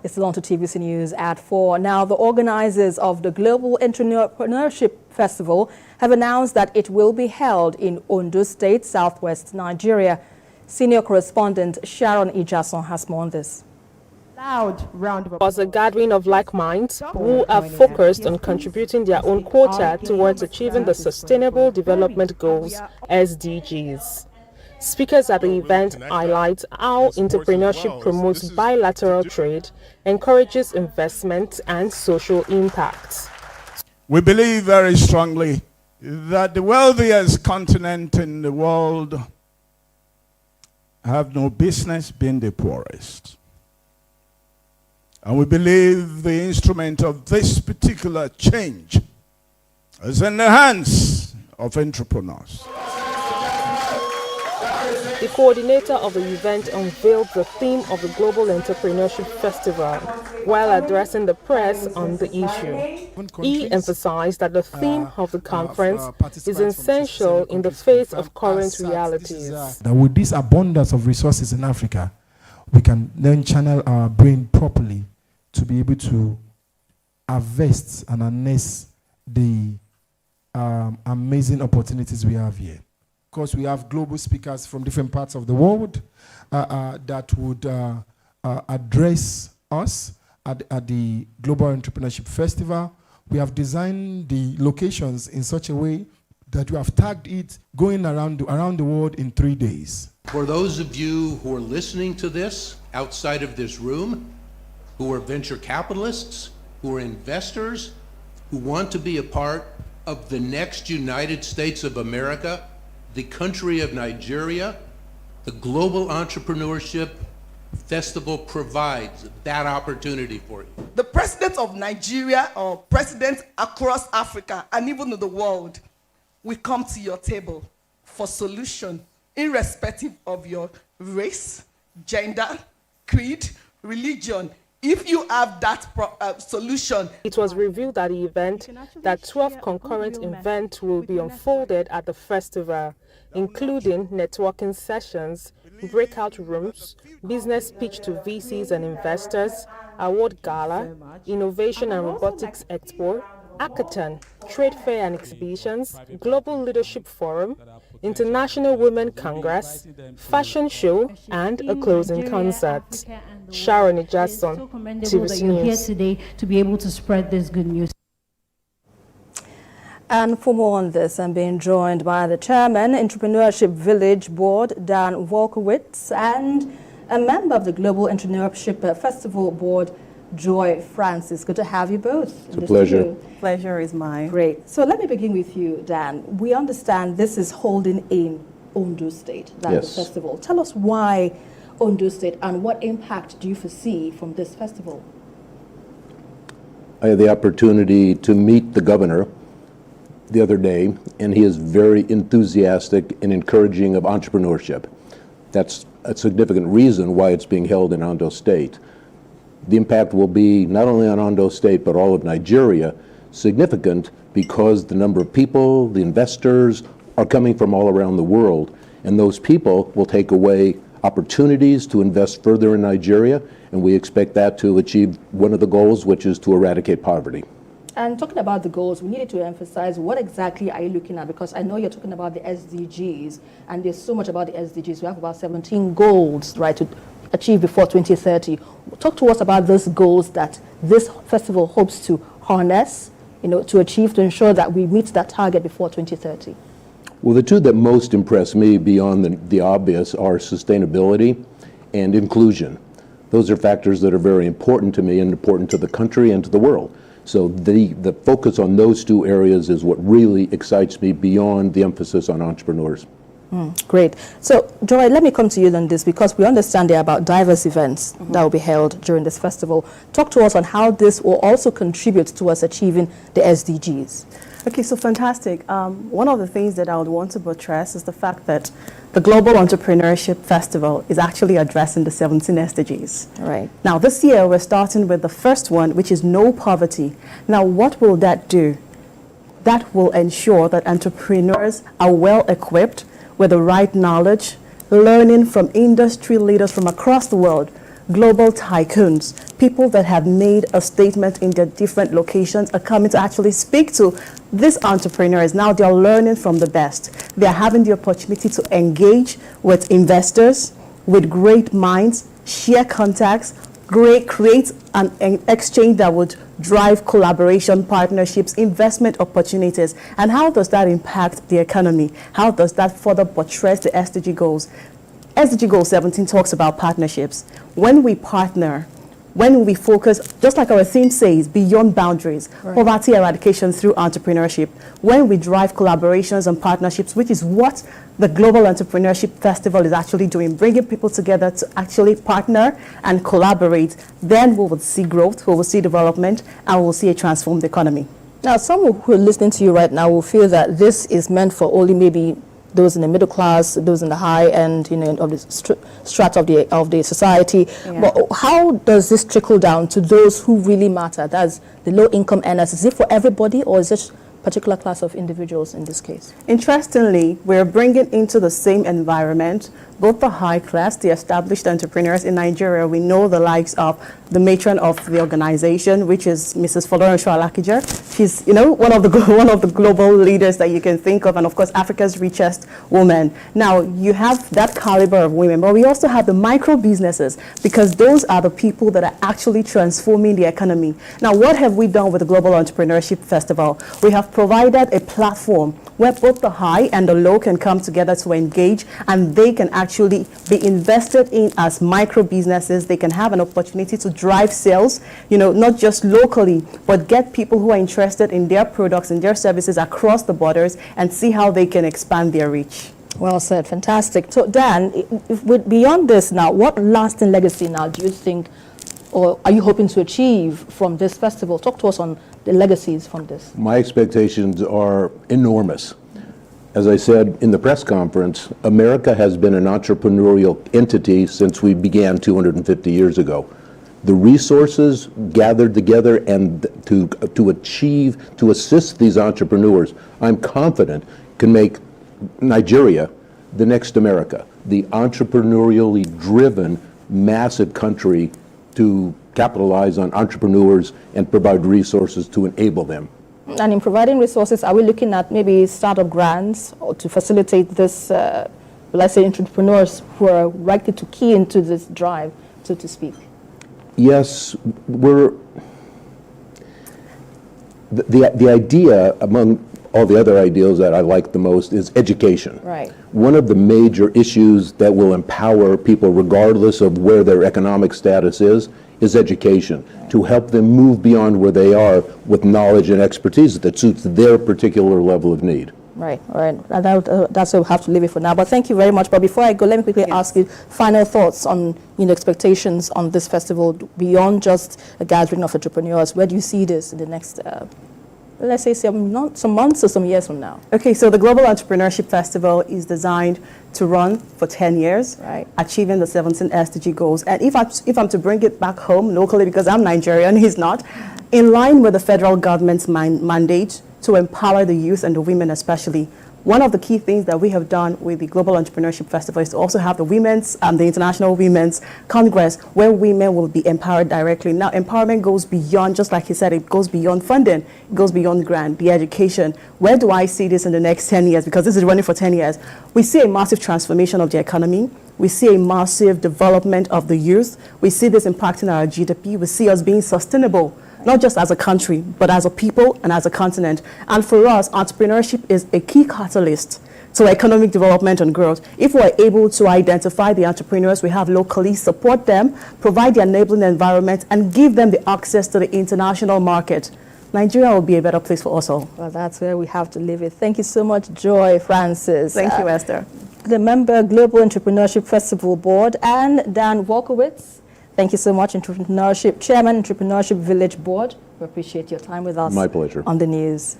It's still on to TVC News at 4. Now, the organizers of the Global Entrepreneurship Festival have announced that it will be held in Ondo State, southwest Nigeria. Senior correspondent Sharon Ijason has more on this. It was a gathering of like minds who are focused on contributing their own quota towards achieving the Sustainable Development Goals, SDGs. Speakers at the event highlight how entrepreneurship promotes bilateral trade, encourages investment and social impact. We believe very strongly that the wealthiest continent in the world have no business being the poorest. And we believe the instrument of this particular change is in the hands of entrepreneurs. The coordinator of the event unveiled the theme of the Global Entrepreneurship Festival while addressing the press on the issue. He emphasized that the theme of the conference is essential in the face of current realities. That with this abundance of resources in Africa, we can then channel our brain properly to be able to harvest and harness the amazing opportunities we have here. Of course, we have global speakers from different parts of the world that would address us at the Global Entrepreneurship Festival. We have designed the locations in such a way that we have tagged it going around the world in 3 days. For those of you who are listening to this outside of this room, who are venture capitalists, who are investors, who want to be a part of the next United States of America, the country of Nigeria, the Global Entrepreneurship Festival provides that opportunity for you. The president of Nigeria or presidents across Africa and even in the world will come to your table for solution irrespective of your race, gender, creed, religion. If you have that solution. It was revealed at the event that 12 concurrent events will be unfolded at the festival, including networking sessions, breakout rooms, business pitch to VCs and investors, award gala, innovation and robotics expo, hackathon, trade fair and exhibitions, global leadership forum, International Women Congress, fashion show, and a closing concert. Sharon Ijason, TVC News. Here today to be able to spread this good news. And for more on this, I'm being joined by the chairman, Entrepreneurship Village Board, Dan Wolkowitz, and a member of the Global Entrepreneurship Festival Board, Joy Francis. Good to have you both. It's a pleasure. Pleasure is mine. Great. So let me begin with you, Dan. We understand this is holding in Ondo State, that's the festival. Tell us why Ondo State and what impact do you foresee from this festival? I had the opportunity to meet the governor the other day, and he is very enthusiastic and encouraging of entrepreneurship. That's a significant reason why it's being held in Ondo State. The impact will be not only on Ondo State, but all of Nigeria, significant because the number of people, the investors, are coming from all around the world. And those people will take away opportunities to invest further in Nigeria, and we expect that to achieve one of the goals, which is to eradicate poverty. And talking about the goals, we needed to emphasize what exactly are you looking at? Because I know you're talking about the SDGs, and there's so much about the SDGs. We have about 17 goals, right, to achieve before 2030. Talk to us about those goals that this festival hopes to harness, to achieve, to ensure that we meet that target before 2030. Well, the two that most impress me beyond the obvious are sustainability and inclusion. Those are factors that are very important to me and important to the country and to the world. So the focus on those two areas is what really excites me beyond the emphasis on entrepreneurs. Great. So, Joy, let me come to you on this because we understand there are about diverse events that will be held during this festival. Talk to us on how this will also contribute to us achieving the SDGs. Okay, so fantastic. One of the things that I would want to buttress is the fact that the Global Entrepreneurship Festival is actually addressing the 17 SDGs. Right. Now, this year we're starting with the first one, which is no poverty. Now, what will that do? That will ensure that entrepreneurs are well equipped with the right knowledge, learning from industry leaders from across the world, global tycoons, people that have made a statement in their different locations are coming to actually speak to these entrepreneurs. Now they're learning from the best. They're having the opportunity to engage with investors, with great minds, share contacts, create an exchange that would drive collaboration, partnerships, investment opportunities. And how does that impact the economy? How does that further buttress the SDG goals? SDG Goal 17 talks about partnerships. When we partner, when we focus, just like our theme says, beyond boundaries, poverty eradication through entrepreneurship, when we drive collaborations and partnerships, which is what the Global Entrepreneurship Festival is actually doing, bringing people together to actually partner and collaborate, then we will see growth, we will see development, and we will see a transformed economy. Now, some who are listening to you right now will feel that this is meant for only maybe those in the middle class, those in the high end, of the strata of the society. Yeah. But how does this trickle down to those who really matter? That's the low income earners. Is it for everybody, or is it a particular class of individuals in this case? Interestingly, we're bringing into the same environment both the high class, the established entrepreneurs in Nigeria. We know the likes of the matron of the organization, which is Mrs. Folorunsho Alakija. She's, one of the global leaders that you can think of, and of course, Africa's richest woman. Now, you have that caliber of women, but we also have the micro businesses, because those are the people that are actually transforming the economy. Now, what have we done with the Global Entrepreneurship Festival? We have provided a platform where both the high and the low can come together to engage, and they can actually be invested in as micro businesses. They can have an opportunity to drive sales, not just locally, but get people who are interested in their products and their services across the borders and see how they can expand their reach. Well said, fantastic. So Dan, beyond this now, what lasting legacy now do you think, or are you hoping to achieve from this festival? Talk to us on the legacies from this. My expectations are enormous. As I said in the press conference, America has been an entrepreneurial entity since we began 250 years ago. The resources gathered together and to assist these entrepreneurs, I'm confident, can make Nigeria the next America, the entrepreneurially driven, massive country to capitalize on entrepreneurs and provide resources to enable them. And in providing resources, are we looking at maybe startup grants or to facilitate this, let's say, entrepreneurs who are likely to key into this drive, so to speak? Yes, the idea among all the other ideals that I like the most is education. Right. One of the major issues that will empower people regardless of where their economic status is education, right, to help them move beyond where they are with knowledge and expertise that suits their particular level of need. Right, all right. That's where we have to leave it for now. But thank you very much. But before I go, let me quickly ask you final thoughts on expectations on this festival beyond just a gathering of entrepreneurs. Where do you see this in the next let's say some months or some years from now? Okay, so the Global Entrepreneurship Festival is designed to run for 10 years, right, achieving the 17 SDG goals. And if I'm to bring it back home locally, because I'm Nigerian, he's not, in line with the federal government's mandate to empower the youth and the women especially, one of the key things that we have done with the Global Entrepreneurship Festival is to also have the the International Women's Congress, where women will be empowered directly. Now, empowerment goes beyond, just like he said, it goes beyond funding, it goes beyond grant, the education. Where do I see this in the next 10 years? Because this is running for 10 years. We see a massive transformation of the economy. We see a massive development of the youth. We see this impacting our GDP. We see us being sustainable, not just as a country, but as a people and as a continent. And for us, entrepreneurship is a key catalyst to economic development and growth. If we're able to identify the entrepreneurs we have locally, support them, provide the enabling environment, and give them the access to the international market, Nigeria will be a better place for us all. Well, that's where we have to leave it. Thank you so much, Joy Francis. Thank you, Esther. The member, Global Entrepreneurship Festival Board, and Dan Wolkowitz. Thank you so much, Chairman, Entrepreneurship Village Board. We appreciate your time with us. My pleasure. On the news.